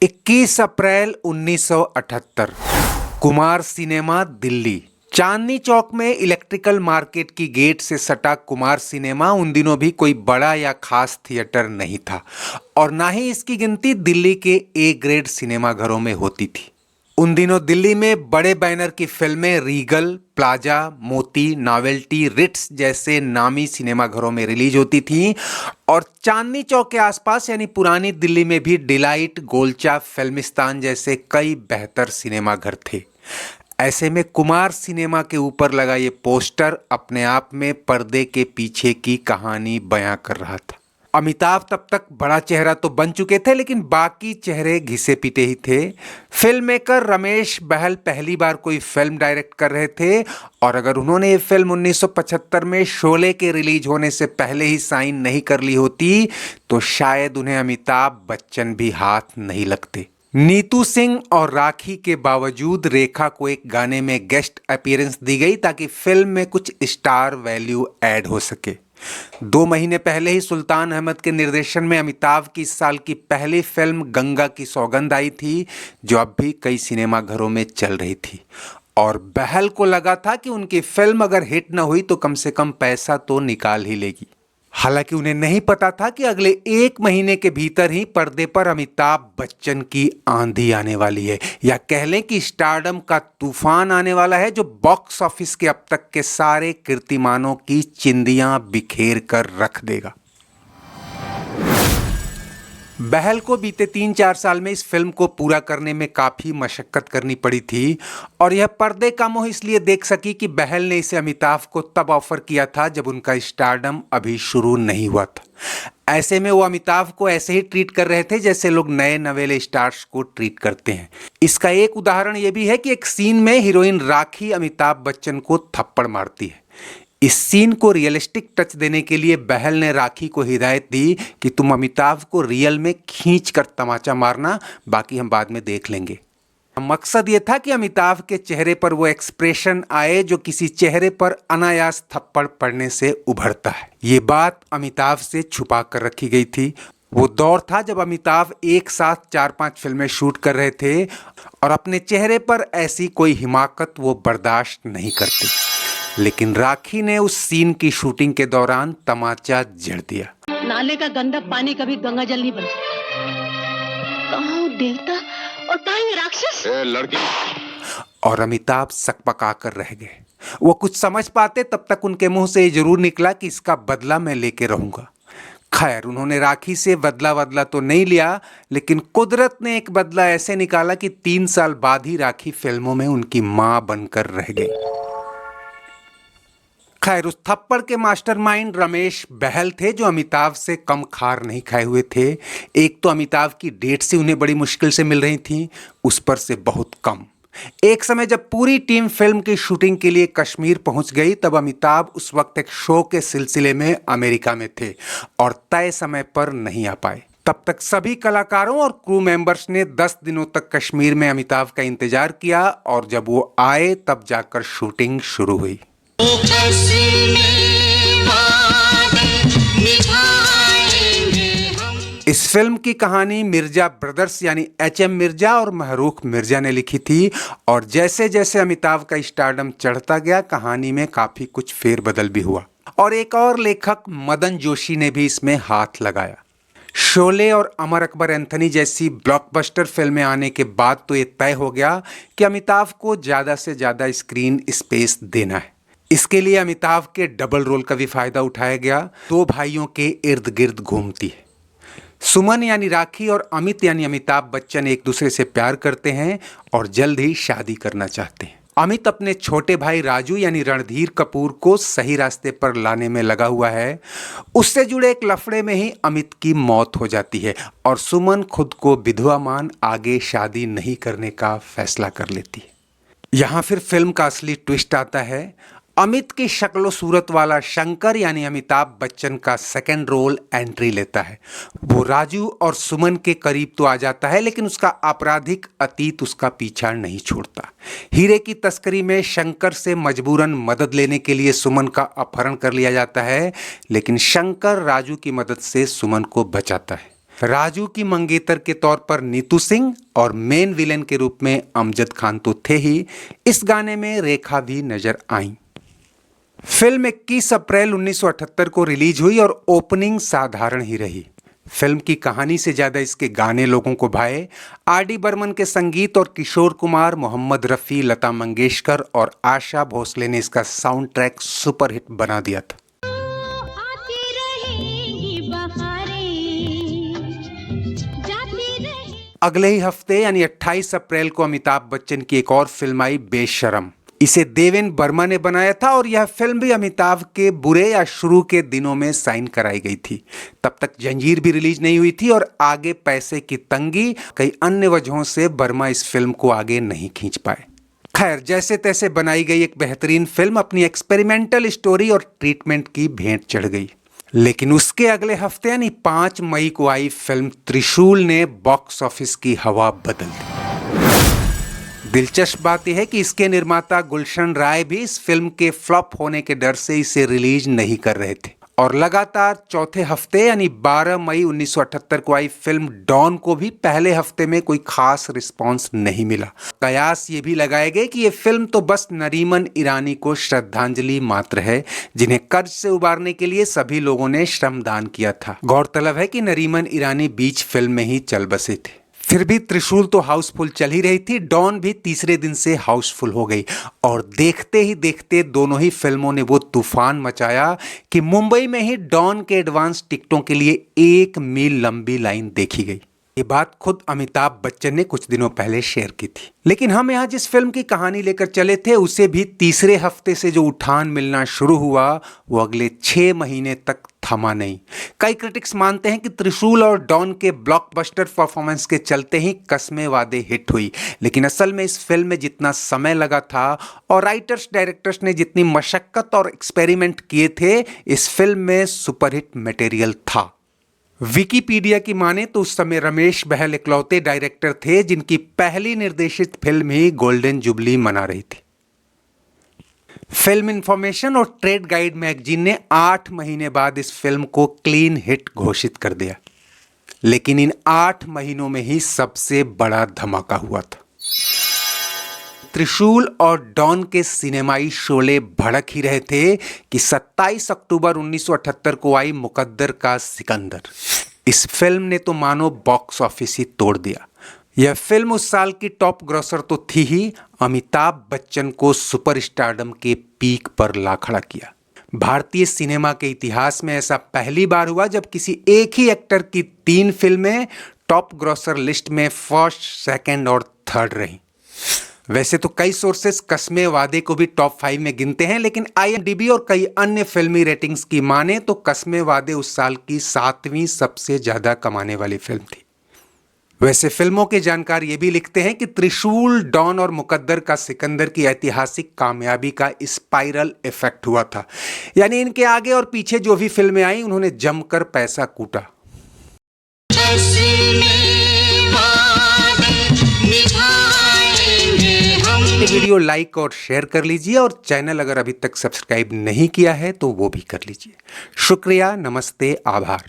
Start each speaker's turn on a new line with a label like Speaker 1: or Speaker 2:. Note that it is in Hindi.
Speaker 1: 21 अप्रैल 1978 कुमार सिनेमा दिल्ली। चांदनी चौक में इलेक्ट्रिकल मार्केट की गेट से सटा कुमार सिनेमा उन दिनों भी कोई बड़ा या खास थिएटर नहीं था और ना ही इसकी गिनती दिल्ली के ए ग्रेड सिनेमा घरों में होती थी। उन दिनों दिल्ली में बड़े बैनर की फिल्में रीगल, प्लाजा, मोती, नॉवेल्टी, रिट्स जैसे नामी सिनेमा घरों में रिलीज होती थीं और चांदनी चौक के आसपास यानी पुरानी दिल्ली में भी डिलाइट, गोलचा, फिल्मिस्तान जैसे कई बेहतर सिनेमा घर थे। ऐसे में कुमार सिनेमा के ऊपर लगा ये पोस्टर अपने आप में पर्दे के पीछे की कहानी बयां कर रहा था। अमिताभ तब तक बड़ा चेहरा तो बन चुके थे, लेकिन बाकी चेहरे घिसे पिटे ही थे। फिल्म मेकर रमेश बहल पहली बार कोई फिल्म डायरेक्ट कर रहे थे और अगर उन्होंने ये फिल्म 1975 में शोले के रिलीज होने से पहले ही साइन नहीं कर ली होती तो शायद उन्हें अमिताभ बच्चन भी हाथ नहीं लगते। नीतू सिंह और राखी के बावजूद रेखा को एक गाने में गेस्ट अपीयरेंस दी गई ताकि फिल्म में कुछ स्टार वैल्यू ऐड हो सके। 2 महीने पहले ही सुल्तान अहमद के निर्देशन में अमिताभ की इस साल की पहली फिल्म गंगा की सौगंध आई थी, जो अब भी कई सिनेमा घरों में चल रही थी और बहल को लगा था कि उनकी फिल्म अगर हिट न हुई तो कम से कम पैसा तो निकाल ही लेगी। हालांकि उन्हें नहीं पता था कि अगले 1 महीने के भीतर ही पर्दे पर अमिताभ बच्चन की आंधी आने वाली है, या कह लें कि स्टारडम का तूफान आने वाला है जो बॉक्स ऑफिस के अब तक के सारे कीर्तिमानों की चिंदियां बिखेर कर रख देगा। बहल को बीते 3-4 साल में इस फिल्म को पूरा करने में काफ़ी मशक्कत करनी पड़ी थी और यह पर्दे का मोह इसलिए देख सकी कि बहल ने इसे अमिताभ को तब ऑफर किया था जब उनका स्टारडम अभी शुरू नहीं हुआ था। ऐसे में वो अमिताभ को ऐसे ही ट्रीट कर रहे थे जैसे लोग नए नवेले स्टार्स को ट्रीट करते हैं। इसका एक उदाहरण ये भी है कि एक सीन में हीरोइन राखी अमिताभ बच्चन को थप्पड़ मारती है। इस सीन को रियलिस्टिक टच देने के लिए बहल ने राखी को हिदायत दी कि तुम अमिताभ को रियल में खींच कर तमाचा मारना, बाकी हम बाद में देख लेंगे। मकसद ये था कि अमिताभ के चेहरे पर वो एक्सप्रेशन आए जो किसी चेहरे पर अनायास थप्पड़ पड़ने से उभरता है। ये बात अमिताभ से छुपा कर रखी गई थी। वो दौर था जब अमिताभ एक साथ 4-5 फिल्में शूट कर रहे थे और अपने चेहरे पर ऐसी कोई हिमाकत वो बर्दाश्त नहीं करते, लेकिन राखी ने उस सीन की शूटिंग के दौरान तमाचा जड़ दिया।
Speaker 2: नाले का गंदा पानी कभी गंगा जल नहीं बन सकता। कहाँ वो देवता और कहाँ ये राक्षस?
Speaker 3: लड़की।
Speaker 1: और अमिताभ सकपका कर रह गए। वो कुछ समझ पाते तब तक उनके मुंह से ये जरूर निकला कि इसका बदला मैं लेके रहूंगा। खैर, उन्होंने राखी से बदला तो नहीं लिया, लेकिन कुदरत ने एक बदला ऐसे निकाला कि 3 साल बाद ही राखी फिल्मों में उनकी मां बनकर रह गई। खैर, उस थप्पड़ के मास्टरमाइंड रमेश बहल थे जो अमिताभ से कम खार नहीं खाए हुए थे। एक तो अमिताभ की डेट से उन्हें बड़ी मुश्किल से मिल रही थी, उस पर से बहुत कम। एक समय जब पूरी टीम फिल्म की शूटिंग के लिए कश्मीर पहुंच गई तब अमिताभ उस वक्त एक शो के सिलसिले में अमेरिका में थे और तय समय पर नहीं आ पाए। तब तक सभी कलाकारों और क्रू मेंबर्स ने 10 दिनों तक कश्मीर में अमिताभ का इंतजार किया और जब वो आए तब जाकर शूटिंग शुरू हुई। इस फिल्म की कहानी मिर्जा ब्रदर्स यानी HM मिर्जा और महरूख मिर्जा ने लिखी थी और जैसे जैसे अमिताभ का स्टारडम चढ़ता गया कहानी में काफी कुछ फेरबदल भी हुआ और एक और लेखक मदन जोशी ने भी इसमें हाथ लगाया। शोले और अमर अकबर एंथनी जैसी ब्लॉकबस्टर फिल्में आने के बाद तो ये तय हो गया कि अमिताभ को ज्यादा से ज्यादा स्क्रीन स्पेस देना है। इसके लिए अमिताभ के डबल रोल का भी फायदा उठाया गया। 2 भाइयों के इर्द गिर्द घूमती है। सुमन यानी राखी और अमित यानी अमिताभ बच्चन एक दूसरे से प्यार करते हैं और जल्द ही शादी करना चाहते हैं। अमित अपने छोटे भाई राजू यानी रणधीर कपूर को सही रास्ते पर लाने में लगा हुआ है। उससे जुड़े एक लफड़े में ही अमित की मौत हो जाती है और सुमन खुद को विधवा मान आगे शादी नहीं करने का फैसला कर लेती है। यहाँ फिर फिल्म का असली ट्विस्ट आता है। अमित की शक्लो सूरत वाला शंकर यानी अमिताभ बच्चन का सेकंड रोल एंट्री लेता है। वो राजू और सुमन के करीब तो आ जाता है, लेकिन उसका आपराधिक अतीत उसका पीछा नहीं छोड़ता। हीरे की तस्करी में शंकर से मजबूरन मदद लेने के लिए सुमन का अपहरण कर लिया जाता है, लेकिन शंकर राजू की मदद से सुमन को बचाता है। राजू की मंगेतर के तौर पर नीतू सिंह और मेन विलेन के रूप में अमजद खान तो थे ही, इस गाने में रेखा भी नजर आई। फिल्म 21 अप्रैल 1978 को रिलीज हुई और ओपनिंग साधारण ही रही। फिल्म की कहानी से ज्यादा इसके गाने लोगों को भाए। आर.डी. बर्मन के संगीत और किशोर कुमार, मोहम्मद रफी, लता मंगेशकर और आशा भोसले ने इसका साउंड ट्रैक सुपरहिट बना दिया था। अगले ही हफ्ते यानी 28 अप्रैल को अमिताभ बच्चन की एक और फिल्म आई, बेशरम। इसे देवेन वर्मा ने बनाया था और यह फिल्म भी अमिताभ के बुरे या शुरू के दिनों में साइन कराई गई थी। तब तक जंजीर भी रिलीज नहीं हुई थी और आगे पैसे की तंगी, कई अन्य वजहों से वर्मा इस फिल्म को आगे नहीं खींच पाए। खैर, जैसे तैसे बनाई गई एक बेहतरीन फिल्म अपनी एक्सपेरिमेंटल स्टोरी और ट्रीटमेंट की भेंट चढ़ गई। लेकिन उसके अगले हफ्ते यानी 5 मई को आई फिल्म त्रिशूल ने बॉक्स ऑफिस की हवा बदल दी। दिलचस्प बात यह है कि इसके निर्माता गुलशन राय भी इस फिल्म के फ्लॉप होने के डर से इसे रिलीज नहीं कर रहे थे और लगातार चौथे हफ्ते यानी 12 मई 1978 को आई फिल्म डॉन को भी पहले हफ्ते में कोई खास रिस्पांस नहीं मिला। कयास ये भी लगाए गए कि ये फिल्म तो बस नरीमन ईरानी को श्रद्धांजलि मात्र है, जिन्हें कर्ज से उबारने के लिए सभी लोगों ने श्रमदान किया था। गौरतलब है कि नरीमन ईरानी बीच फिल्म में ही चल बसे थे। फिर भी त्रिशूल तो हाउसफुल चल ही रही थी, डॉन भी तीसरे दिन से हाउसफुल हो गई और देखते ही देखते दोनों ही फिल्मों ने वो तूफान मचाया कि मुंबई में ही डॉन के एडवांस टिकटों के लिए 1 मील लंबी लाइन देखी गई। ये बात खुद अमिताभ बच्चन ने कुछ दिनों पहले शेयर की थी। लेकिन हम यहाँ जिस फिल्म की कहानी लेकर चले थे उसे भी तीसरे हफ्ते से जो उठान मिलना शुरू हुआ वो अगले 6 महीने तक थमा नहीं। कई क्रिटिक्स मानते हैं कि त्रिशूल और डॉन के ब्लॉकबस्टर परफॉर्मेंस के चलते ही कस्में वादे हिट हुई, लेकिन असल में इस फिल्म में जितना समय लगा था और राइटर्स डायरेक्टर्स ने जितनी मशक्कत और एक्सपेरिमेंट किए थे, इस फिल्म में सुपरहिट मटेरियल था। विकिपीडिया की माने तो उस समय रमेश बहल इकलौते डायरेक्टर थे जिनकी पहली निर्देशित फिल्म ही गोल्डन जुबली मना रही थी। फिल्म इंफॉर्मेशन और ट्रेड गाइड मैगजीन ने 8 महीने बाद इस फिल्म को क्लीन हिट घोषित कर दिया। लेकिन इन 8 महीनों में ही सबसे बड़ा धमाका हुआ था। त्रिशूल और डॉन के सिनेमाई शोले भड़क ही रहे थे कि 27 अक्टूबर 1978 को आई मुकद्दर का सिकंदर। इस फिल्म ने तो मानो बॉक्स ऑफिस ही तोड़ दिया। यह फिल्म उस साल की टॉप ग्रॉसर तो थी ही, अमिताभ बच्चन को सुपरस्टारडम के पीक पर ला खड़ा किया। भारतीय सिनेमा के इतिहास में ऐसा पहली बार हुआ जब किसी एक ही एक्टर की 3 फिल्में टॉप ग्रॉसर लिस्ट में फर्स्ट, सेकंड और थर्ड रही। वैसे तो कई सोर्सेस कस्मे वादे को भी टॉप 5 में गिनते हैं, लेकिन IMDb और कई अन्य फिल्मी रेटिंग्स की माने तो कस्मे वादे उस साल की 7वीं सबसे ज्यादा कमाने वाली फिल्म थी। वैसे फिल्मों के जानकार ये भी लिखते हैं कि त्रिशूल, डॉन और मुकद्दर का सिकंदर की ऐतिहासिक कामयाबी का स्पाइरल इफेक्ट हुआ था, यानी इनके आगे और पीछे जो भी फिल्में आई उन्होंने जमकर पैसा कूटा। वीडियो लाइक और शेयर कर लीजिए और चैनल अगर अभी तक सब्सक्राइब नहीं किया है तो वो भी कर लीजिए। शुक्रिया, नमस्ते, आभार।